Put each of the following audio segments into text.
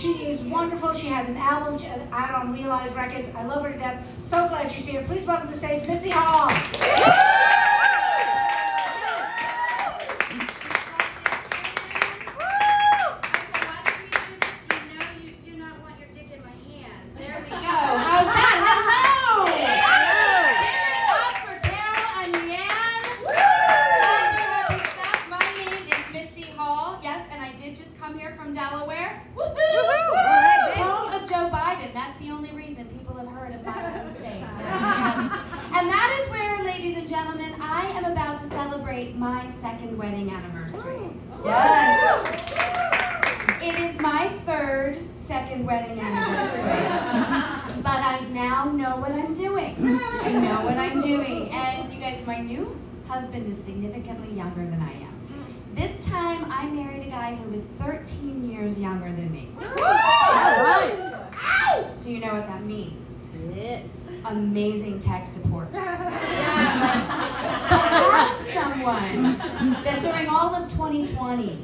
She is wonderful. She has an album out on Realize Records. I love her to death. So glad she's here. Please welcome to stage Missy Hall. That's the only reason people have heard of my home state. And that is where, ladies and gentlemen, I am about to celebrate my second wedding anniversary. Yes. It is my third second wedding anniversary. But I now know what I'm doing. I know what I'm doing. And you guys, my new husband is significantly younger than I am. This time, I married a guy who was 13 years younger than me. So you know what that means. Amazing tech support. To have someone that during all of 2020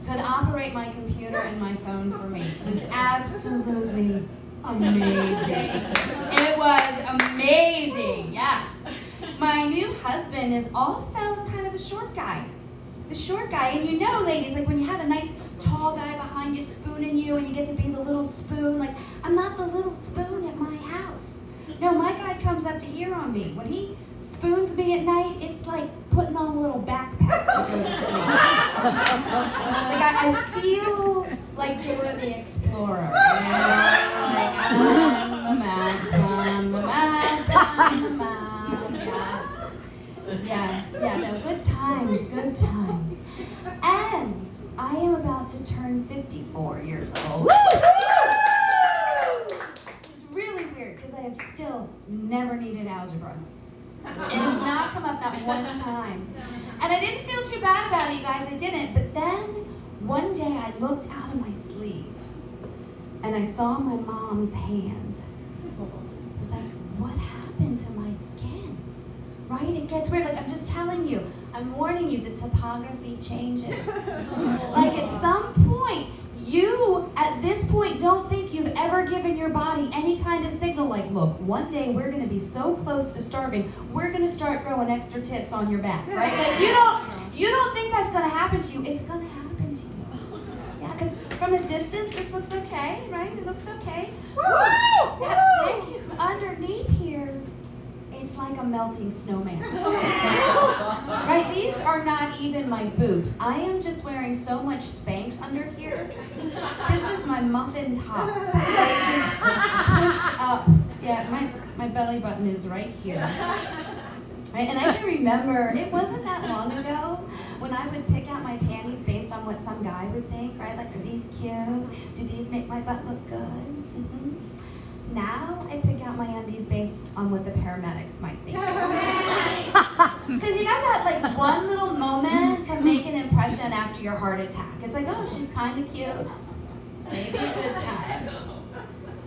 could operate my computer and my phone for me was absolutely amazing. It was amazing, yes. My new husband is also kind of a short guy. The short guy, and you know, ladies, like when you have a nice tall guy behind you spooning you and you get to be the little spoon, like I'm not the little spoon at my house. No, my guy comes up to here on me. When he spoons me at night, it's like putting on a little backpack to go to sleep. Like I feel like Dora the Explorer. You know? Like I'm the man, yes, yeah, no, good times. And I am about to turn 54 years old. Which is really weird because I have still never needed algebra. It has not come up not one time. And I didn't feel too bad about it, you guys, I didn't. But then one day I looked out of my sleeve and I saw my mom's hand. I was like, what happened to my skin? Right? It gets weird. Like, I'm just telling you, I'm warning you, the topography changes. Like, at some point, you, at this point, don't think you've ever given your body any kind of signal like, look, one day we're going to be so close to starving, we're going to start growing extra tits on your back, right? Like, you don't think that's going to happen to you. It's going to happen to you. Yeah, because from a distance, this looks okay, right? It looks okay. Woo! Yeah, thank you. Underneath here, it's like a melting snowman. Right? These are not even my boobs. I am just wearing so much Spanx under here. This is my muffin top. Like just pushed up. Yeah, my belly button is right here. Right? And I can remember, it wasn't that long ago when I would pick out my panties based on what some guy would think, right? Like, are these cute? Do these make my butt look good? Mm-hmm. Now I pick out my undies based on what the paramedics might think. Because you got that like one little moment to make an impression after your heart attack. It's like, oh, she's kind of cute. Maybe a good time.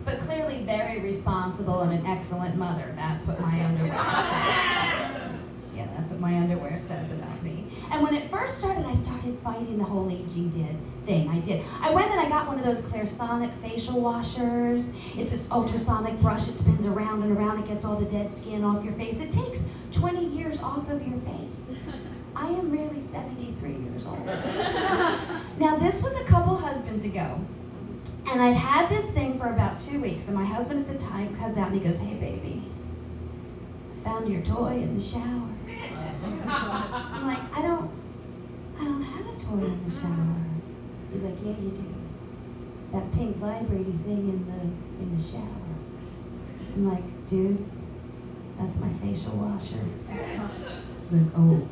But clearly very responsible and an excellent mother. That's what my underwear says. Yeah, that's what my underwear says about me. And when it first started, I started fighting the whole aging thing. I did. I went and I got one of those Clairsonic facial washers. It's this ultrasonic brush. It spins around and around. It gets all the dead skin off your face. It takes 20 years off of your face. I am really 73 years old. Now, this was a couple husbands ago. And I'd had this thing for about 2 weeks. And my husband at the time comes out and he goes, hey, baby, I found your toy in the shower. I'm like, I don't have a toy in the shower. He's like, yeah, you do. That pink vibrating thing in the shower. I'm like, dude, that's my facial washer. He's like, oh,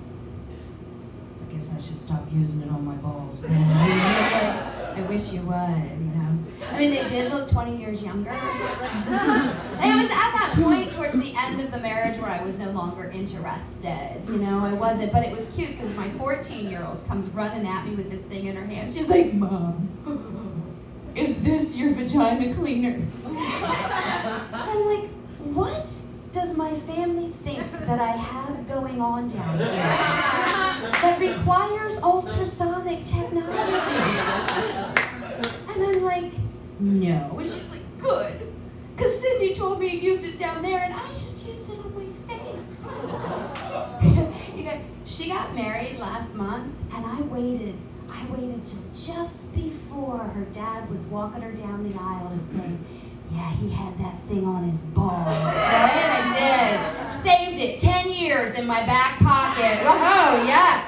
I guess I should stop using it on my balls. I wish you would, you know. I mean, they did look 20 years younger. And it was at that point towards the end of the marriage where I was no longer interested. You know, I wasn't. But it was cute because my 14-year-old comes running at me with this thing in her hand. She's like, Mom, is this your vagina cleaner? I'm like, what does my family think that I have going on down here that requires ultrasonic technology? And I'm like, no. And she was like, good. Because Cindy told me you used it down there, and I just used it on my face. You guys, she got married last month, and I waited till just before her dad was walking her down the aisle to say, yeah, he had that thing on his balls, right? I did. Saved it 10 years in my back pocket. Oh, yes.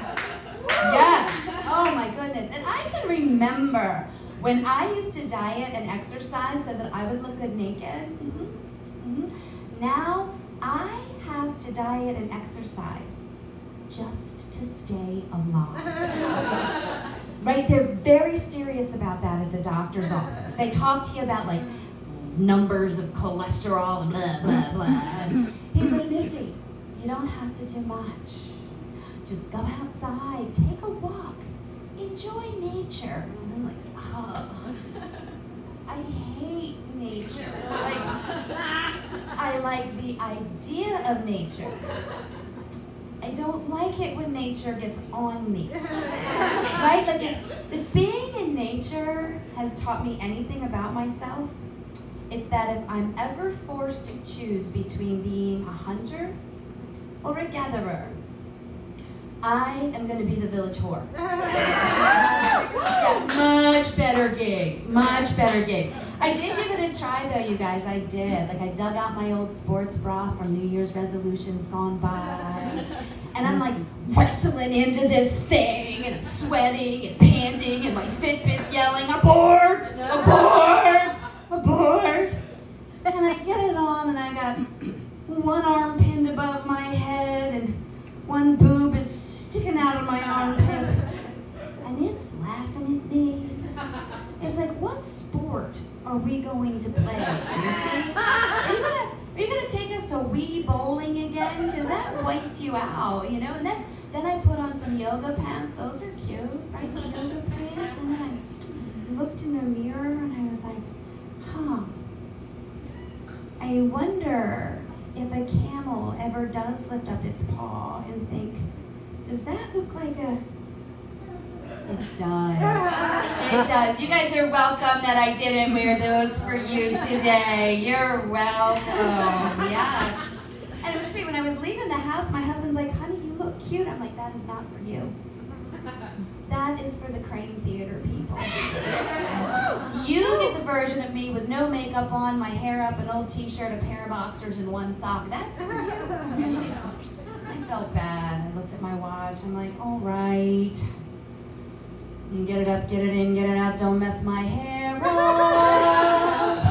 Yes. Oh, my goodness. And I can remember when I used to diet and exercise so that I would look good naked. Now, I have to diet and exercise just to stay alive. Right? They're very serious about that at the doctor's office. They talk to you about like numbers of cholesterol and blah, blah, blah. He's like, Missy, you don't have to do much. Just go outside, take a walk, enjoy nature. And I'm like, oh, I hate nature. Like, I like the idea of nature. I don't like it when nature gets on me. Right? Like if being in nature has taught me anything about myself, it's that if I'm ever forced to choose between being a hunter or a gatherer, I am going to be the village whore. Yeah, much better gig. Much better gig. I did give it a try though, you guys. I did. Like I dug out my old sports bra from New Year's resolutions gone by. And I'm like wrestling into this thing and I'm sweating and panting and my Fitbit's yelling, abort! Abort! Abort! And I get it on and I got one arm pinned above my head and one boob is sticking out of my armpit. And it's laughing at me. It's like, what sport are we going to play? You see? Are you gonna take us to Wii bowling again? Because that wiped you out, you know? And then I put on some yoga pants. Those are cute, right? The yoga pants. And then I looked in the mirror and I was like, huh. I wonder if a camel ever does lift up its paw and think, does that look like a... It does. It does. You guys are welcome that I didn't wear those for you today. You're welcome. Yeah. And it was sweet. When I was leaving the house, my husband's like, honey, you look cute. I'm like, that is not for you. That is for the Kraine Theater people. You get the version of me with no makeup on, my hair up, an old t-shirt, a pair of boxers, and one sock. That's for you. I felt bad. I looked at my watch. I'm like, all right. You get it up, get it in, get it out, don't mess my hair up.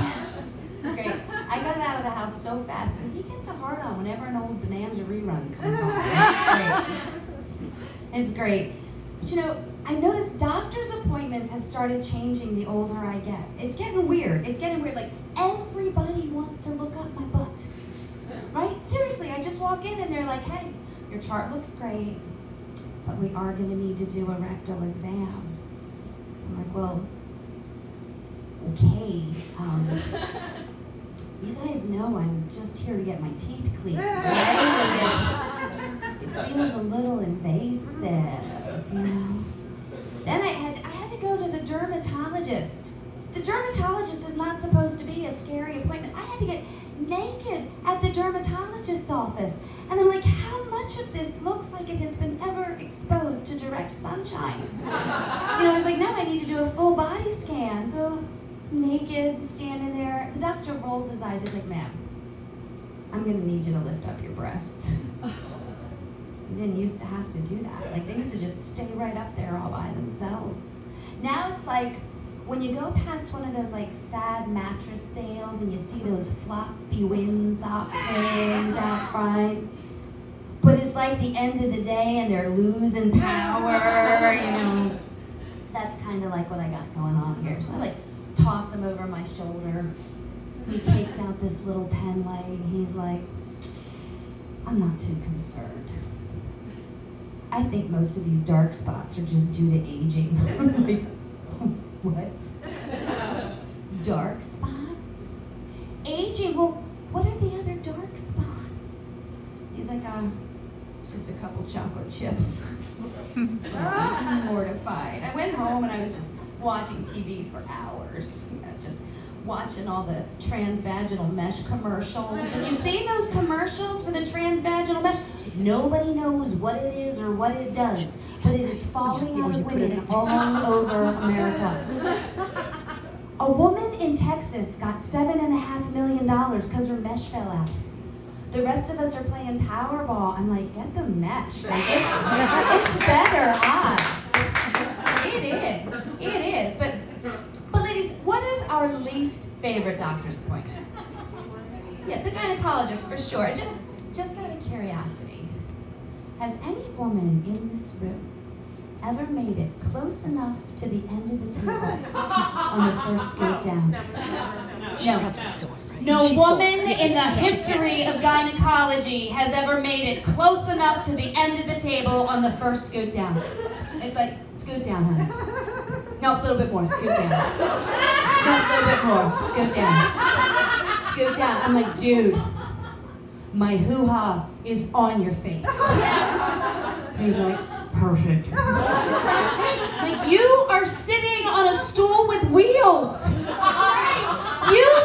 Great. I got it out of the house so fast, and he gets a hard on whenever an old Bonanza rerun comes on. It's great. But you know, I noticed doctor's appointments have started changing the older I get. It's getting weird. It's getting weird. Like, everybody wants to look up my butt. Right? Seriously, I just walk in and they're like, hey, your chart looks great, but we are going to need to do a rectal exam. I'm like, well, okay. You guys know I'm just here to get my teeth cleaned, right? It feels a little invasive, you know. Then I had to go to the dermatologist. The dermatologist is not supposed to be a scary appointment. I had to get naked at the dermatologist's office. And I'm like, how much of this looks like it has been ever exposed to direct sunshine? You know, I was like, no, I need to do a full body scan. So, naked, standing there. The doctor rolls his eyes. He's like, ma'am, I'm going to need you to lift up your breasts. You didn't used to have to do that. Like, they used to just stay right up there all by themselves. Now it's like, when you go past one of those like sad mattress sales and you see those floppy windsock things out front, but it's like the end of the day and they're losing power, you know. That's kind of like what I got going on here. So I like toss him over my shoulder. He takes out this little pen light and he's like, I'm not too concerned. I think most of these dark spots are just due to aging. Like, what? Dark spots? Aging? Well, what are the other dark spots? He's like, it's just a couple chocolate chips. I'm mortified. I went home and I was just watching TV for hours, just watching all the transvaginal mesh commercials. Have you seen those commercials for the transvaginal mesh? Nobody knows what it is or what it does, but it is falling out of women all over America. A woman in Texas got $7.5 million because her mesh fell out. The rest of us are playing Powerball. I'm like, get the mesh. Like, it's better odds. It is. But ladies, what is our least favorite doctor's appointment? Yeah, the gynecologist for sure. Just out of curiosity, has any woman in this room ever made it close enough to the end of the table on the first scoot down? No woman in the history of gynecology has ever made it close enough to the end of the table on the first scoot down. It's like, scoot down, honey. No, a little bit more, scoot down. No, a little bit more, scoot down. Scoot down. I'm like, dude, my hoo-ha is on your face. And he's like, perfect. Like, you are sitting on a stool with wheels. You